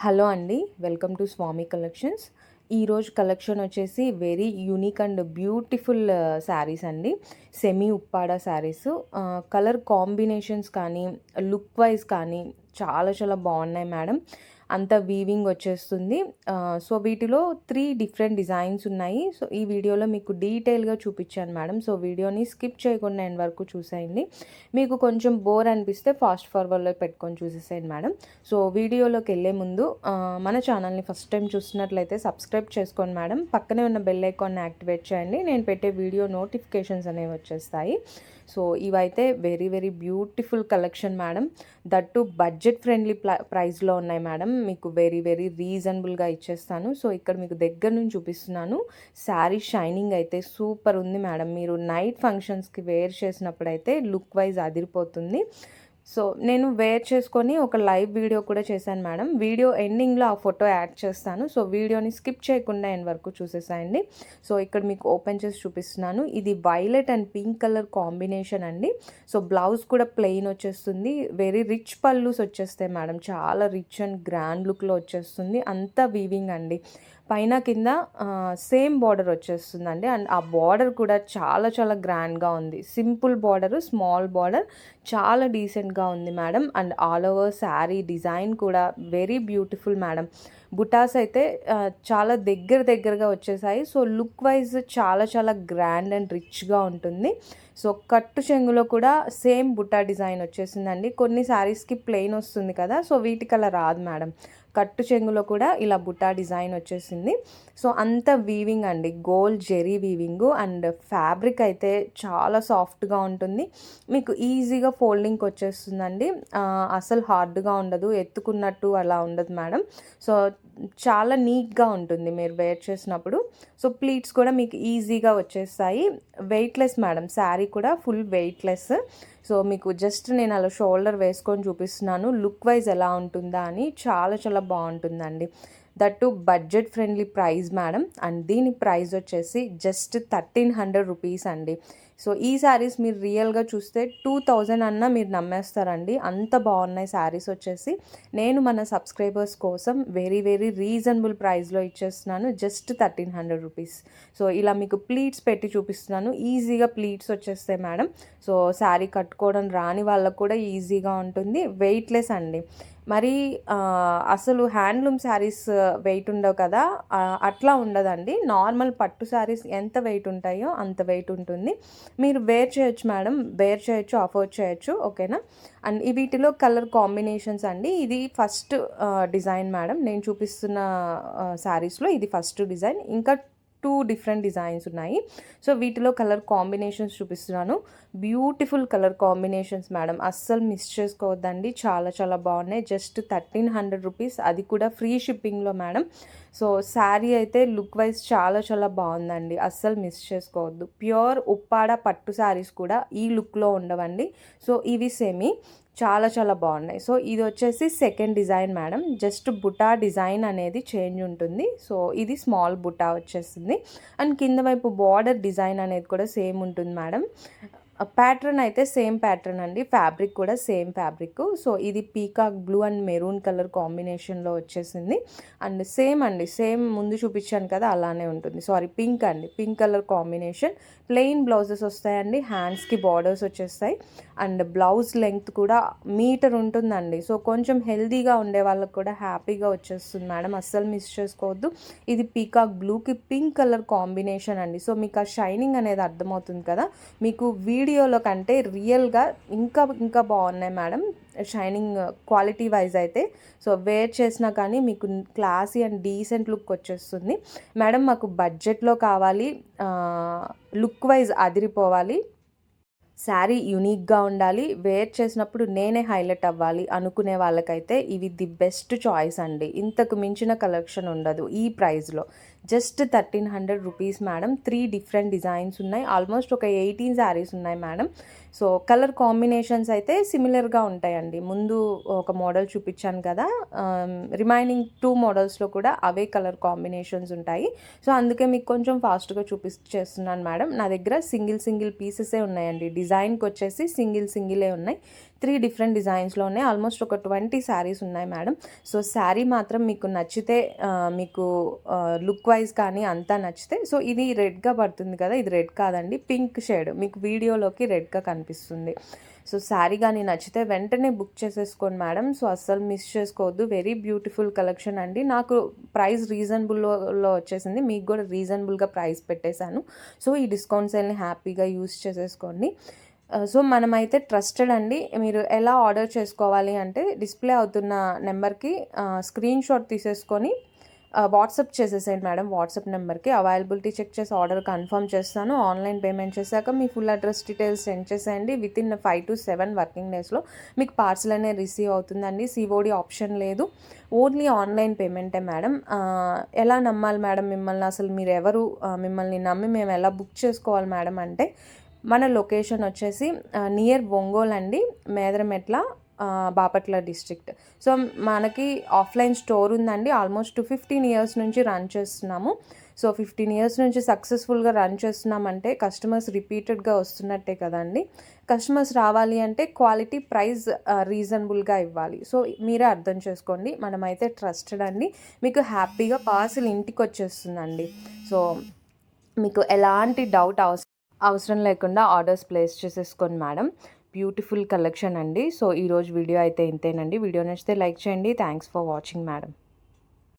Hello అండి, welcome to Swamy collections. ఈరోజు collection వచ్చేసి very unique and beautiful saris అండి. Semi Uppada saris. Colour combinations కానీ లుక్ వైజ్ కానీ చాలా చాలా బాగున్నాయి మేడం. అంతా వీవింగ్ వచ్చేస్తుంది. సో వీటిలో 3 డిఫరెంట్ డిజైన్స్ ఉన్నాయి. సో ఈ వీడియోలో మీకు డీటెయిల్గా చూపించాను మేడం. సో వీడియోని స్కిప్ చేయకుండా ఎండ్ వరకు చూసేయండి. మీకు కొంచెం బోర్ అనిపిస్తే ఫాస్ట్ ఫార్వర్డ్లో పెట్టుకొని చూసేసేయండి మేడం. సో వీడియోలోకి వెళ్ళే ముందు మన ఛానల్ని ఫస్ట్ టైం చూస్తున్నట్లయితే సబ్స్క్రైబ్ చేసుకోండి మేడం. పక్కనే ఉన్న బెల్ ఐకాన్ని యాక్టివేట్ చేయండి. నేను పెట్టే వీడియో నోటిఫికేషన్స్ అనేవి వచ్చేస్తాయి. సో ఇవైతే very very beautiful collection madam. That budget friendly ప్రైస్లో ఉన్నాయి మేడం. మీకు వెరీ వెరీ రీజనబుల్గా ఇచ్చేస్తాను. సో ఇక్కడ మీకు దగ్గర నుంచి చూపిస్తున్నాను. శారీ షైనింగ్ అయితే సూపర్ ఉంది మేడం. మీరు నైట్ ఫంక్షన్స్కి వేర్ చేసినప్పుడైతే లుక్ వైజ్ అదిరిపోతుంది. సో నేను వేర్ చేసుకొని ఒక లైవ్ వీడియో కూడా చేశాను మేడం. వీడియో ఎండింగ్లో ఆ ఫోటో యాడ్ చేస్తాను. సో వీడియోని స్కిప్ చేయకుండా ఎండ్ వరకు చూసేసాయండి. సో ఇక్కడ మీకు ఓపెన్ చేసి చూపిస్తున్నాను. ఇది violet and pink colour combination అండి. సో బ్లౌజ్ కూడా ప్లెయిన్ వచ్చేస్తుంది. వెరీ రిచ్ పల్లూస్ వచ్చేస్తాయి మేడం. చాలా రిచ్ అండ్ గ్రాండ్ లుక్లో వచ్చేస్తుంది. అంతా వీవింగ్ అండి. పైన కింద సేమ్ బార్డర్ వచ్చేస్తుందండి. అండ్ ఆ బార్డర్ కూడా చాలా చాలా గ్రాండ్గా ఉంది. సింపుల్ బార్డర్, స్మాల్ బార్డర్, చాలా డీసెంట్గా ఉంది madam. And all over sari design కూడా వెరీ బ్యూటిఫుల్ మేడం. బుటాస్ అయితే చాలా దగ్గరగా వచ్చేసాయి. సో లుక్ వైజ్ చాలా చాలా గ్రాండ్ అండ్ రిచ్గా ఉంటుంది. సో కట్టు చెంగులో కూడా సేమ్ బుటా డిజైన్ వచ్చేసిందండి. కొన్ని శారీస్కి ప్లెయిన్ వస్తుంది కదా, సో వీటికి అలా రాదు మేడం. కట్టు చెంగులో కూడా ఇలా బుటా డిజైన్ వచ్చేసింది. సో అంత వీవింగ్ అండి, gold zari weaving. And fabric అయితే చాలా సాఫ్ట్గా ఉంటుంది. మీకు ఈజీగా ఫోల్డింగ్కి వచ్చేస్తుందండి. అసలు హార్డ్గా ఉండదు, ఎత్తుకున్నట్టు అలా ఉండదు మేడం. సో చాలా నీట్గా ఉంటుంది మీరు వేర్ చేసినప్పుడు. సో ప్లీట్స్ కూడా మీకు ఈజీగా వచ్చేస్తాయి. వెయిట్లెస్ మేడం, శారీ కూడా ఫుల్ వెయిట్లెస్. సో మీకు జస్ట్ నేను అలా షోల్డర్ వేసుకొని చూపిస్తున్నాను లుక్ వైజ్ ఎలా ఉంటుందా అని. చాలా చాలా బాగుంటుందండి. That budget friendly price madam. And దీని ప్రైస్ వచ్చేసి జస్ట్ 1300 రూపీస్ అండి. సో ఈ శారీస్ మీరు రియల్గా చూస్తే 2000 అన్నా మీరు నమ్మేస్తారండి. అంత బాగున్నాయి శారీస్ వచ్చేసి. నేను మన సబ్స్క్రైబర్స్ కోసం వెరీ వెరీ రీజనబుల్ ప్రైస్లో ఇచ్చేస్తున్నాను. Just 1300 rupees. సో ఇలా మీకు ప్లీట్స్ పెట్టి చూపిస్తున్నాను. ఈజీగా ప్లీట్స్ వచ్చేస్తాయి మేడం. సో శారీ కట్టుకోవడం రాని వాళ్ళకు కూడా ఈజీగా ఉంటుంది. వెయిట్లెస్ అండి. మరి అసలు హ్యాండ్లూమ్ శారీస్ వెయిట్ ఉండవు కదా, అట్లా ఉండదండి. నార్మల్ పట్టు శారీస్ ఎంత వెయిట్ ఉంటాయో అంత వెయిట్ ఉంటుంది. మీరు వేర్ చేయొచ్చు మేడం, వేర్ చేయొచ్చు, అఫోర్డ్ చేయొచ్చు. ఓకేనా. అండ్ వీటిలో కలర్ కాంబినేషన్స్ అండి. ఇది ఫస్ట్ డిజైన్ మేడం. నేను చూపిస్తున్న శారీస్లో ఇది ఫస్ట్ డిజైన్. ఇంకా 2 డిఫరెంట్ డిజైన్స్ ఉన్నాయి. సో వీటిలో కలర్ కాంబినేషన్స్ చూపిస్తున్నాను. Beautiful colour combinations madam. అస్సలు మిస్ చేసుకోవద్దండి. చాలా చాలా బాగున్నాయి. జస్ట్ 1300 రూపీస్, అది కూడా ఫ్రీ షిప్పింగ్లో మేడం. సో శారీ అయితే లుక్ వైజ్ చాలా చాలా బాగుందండి. అస్సలు మిస్ చేసుకోవద్దు. ప్యూర్ ఉప్పాడ పట్టు శారీస్ కూడా ఈ లుక్లో ఉండవండి. సో ఇవి సెమీ చాలా చాలా బాగున్నాయి. సో ఇది వచ్చేసి సెకండ్ డిజైన్ మేడం. జస్ట్ బుటా డిజైన్ అనేది చేంజ్ ఉంటుంది. సో ఇది స్మాల్ బుటా వచ్చేసింది. అండ్ కింద వైపు బార్డర్ డిజైన్ అనేది కూడా సేమ్ ఉంటుంది మేడం. ప్యాటర్న్ అయితే సేమ్ ప్యాటర్న్ అండి. ఫ్యాబ్రిక్ కూడా సేమ్ ఫ్యాబ్రిక్. సో ఇది peacock blue and maroon colour కాంబినేషన్లో వచ్చేసింది. అండ్ సేమ్ అండి, సేమ్ ముందు చూపించాను కదా అలానే ఉంటుంది. సారీ, పింక్ అండి, pink colour combination. Plain blouses వస్తాయండి. హ్యాండ్స్కి బార్డర్స్ వచ్చేస్తాయి. అండ్ బ్లౌజ్ లెంగ్త్ కూడా మీటర్ ఉంటుందండి. సో కొంచెం హెల్దీగా ఉండే వాళ్ళకి కూడా హ్యాపీగా వచ్చేస్తుంది మేడం. అస్సలు మిస్ చేసుకోవద్దు. ఇది పీకాక్ బ్లూకి పింక్ కలర్ కాంబినేషన్ అండి. సో మీకు ఆ షైనింగ్ అనేది అర్థమవుతుంది కదా. మీకు వీడియోలో కంటే రియల్గా ఇంకా ఇంకా బాగున్నాయి మేడం. షైనింగ్ క్వాలిటీ వైజ్ అయితే సో వేర్ చేసినా కానీ మీకు క్లాసీ అండ్ డీసెంట్ లుక్ వచ్చేస్తుంది మేడం. మాకు బడ్జెట్లో కావాలి, లుక్ వైజ్ అదిరిపోవాలి, శారీ యూనిక్గా ఉండాలి, వేర్ చేసినప్పుడు నేనే హైలైట్ అవ్వాలి అనుకునే వాళ్ళకైతే ఇవి ది బెస్ట్ చాయిస్ అండి. ఇంతకు మించిన కలెక్షన్ ఉండదు ఈ ప్రైస్లో. Just 1300 rupees madam. 3 different designs ఉన్నాయి. ఆల్మోస్ట్ ఒక 18 శారీస్ ఉన్నాయి మేడం. సో కలర్ కాంబినేషన్స్ అయితే సిమిలర్గా ఉంటాయండి. ముందు ఒక మోడల్ చూపించాను కదా, రిమైనింగ్ 2 మోడల్స్లో కూడా అవే కలర్ కాంబినేషన్స్ ఉంటాయి. సో అందుకే మీకు కొంచెం ఫాస్ట్గా చూపిస్తున్నాను మేడం. నా దగ్గర సింగిల్ పీసెసే ఉన్నాయండి. డిజైన్కి వచ్చేసి సింగిలే ఉన్నాయి. 3 డిఫరెంట్ డిజైన్స్లో ఉన్నాయి. ఆల్మోస్ట్ ఒక 20 శారీస్ ఉన్నాయి మేడం. సో శారీ మాత్రం మీకు నచ్చితే మీకు లుక్ వైజ్ కానీ అంతా నచ్చితే, సో ఇది రెడ్గా పడుతుంది కదా, ఇది రెడ్ కాదండి, పింక్ షేడ్, మీకు వీడియోలోకి రెడ్గా కనిపిస్తుంది. సో శారీ కానీ నచ్చితే వెంటనే బుక్ చేసేసుకోండి మేడం. సో అస్సలు మిస్ చేసుకోవద్దు. వెరీ బ్యూటిఫుల్ కలెక్షన్ అండి. నాకు ప్రైస్ రీజనబుల్లో వచ్చేసింది, మీకు కూడా రీజనబుల్గా ప్రైస్ పెట్టేశాను. సో ఈ డిస్కౌంట్ సేల్ని హ్యాపీగా యూస్ చేసేసుకోండి. సో మనమైతే ట్రస్టెడ్ అండి. మీరు ఎలా ఆర్డర్ చేసుకోవాలి అంటే డిస్ప్లే అవుతున్న నెంబర్కి స్క్రీన్ షాట్ తీసేసుకొని వాట్సాప్ చేసేసేయండి మేడం. వాట్సాప్ నెంబర్కి అవైలబిలిటీ చెక్ చేసి ఆర్డర్ కన్ఫర్మ్ చేస్తాను. ఆన్లైన్ పేమెంట్ చేశాక మీ ఫుల్ అడ్రస్ డీటెయిల్స్ సెండ్ చేసేయండి. వితిన్ 5 to 7 వర్కింగ్ డేస్లో మీకు పార్సల్ అనేది రిసీవ్ అవుతుందండి. సిఓడి ఆప్షన్ లేదు, ఓన్లీ ఆన్లైన్ పేమెంటే మేడం. ఎలా నమ్మాలి మేడం మిమ్మల్ని, అసలు మీరు ఎవరు, మిమ్మల్ని నమ్మి మేము ఎలా బుక్ చేసుకోవాలి మేడం అంటే, మన లొకేషన్ వచ్చేసి నియర్ ఒంగోలు అండి, మేదరమెట్ల, బాపట్ల డిస్ట్రిక్ట్. సో మనకి ఆఫ్లైన్ స్టోర్ ఉందండి. ఆల్మోస్ట్ 15 years నుంచి రన్ చేస్తున్నాము. సో 15 years నుంచి సక్సెస్ఫుల్గా రన్ చేస్తున్నామంటే కస్టమర్స్ రిపీటెడ్గా వస్తున్నట్టే కదండి. కస్టమర్స్ రావాలి అంటే క్వాలిటీ, ప్రైస్ రీజనబుల్గా ఇవ్వాలి. సో మీరే అర్థం చేసుకోండి. మనమైతే ట్రస్టెడ్ అండి. మీకు హ్యాపీగా పార్సిల్ ఇంటికి వచ్చేస్తుందండి. సో మీకు ఎలాంటి డౌట్ అవసరం లేకుండా ఆర్డర్స్ ప్లేస్ చేసేసుకోండి మేడం. బ్యూటిఫుల్ కలెక్షన్ అండి. సో ఈరోజు వీడియో అయితే ఇంతేనండి. వీడియో నచ్చితే లైక్ చేయండి. Thanks for watching madam.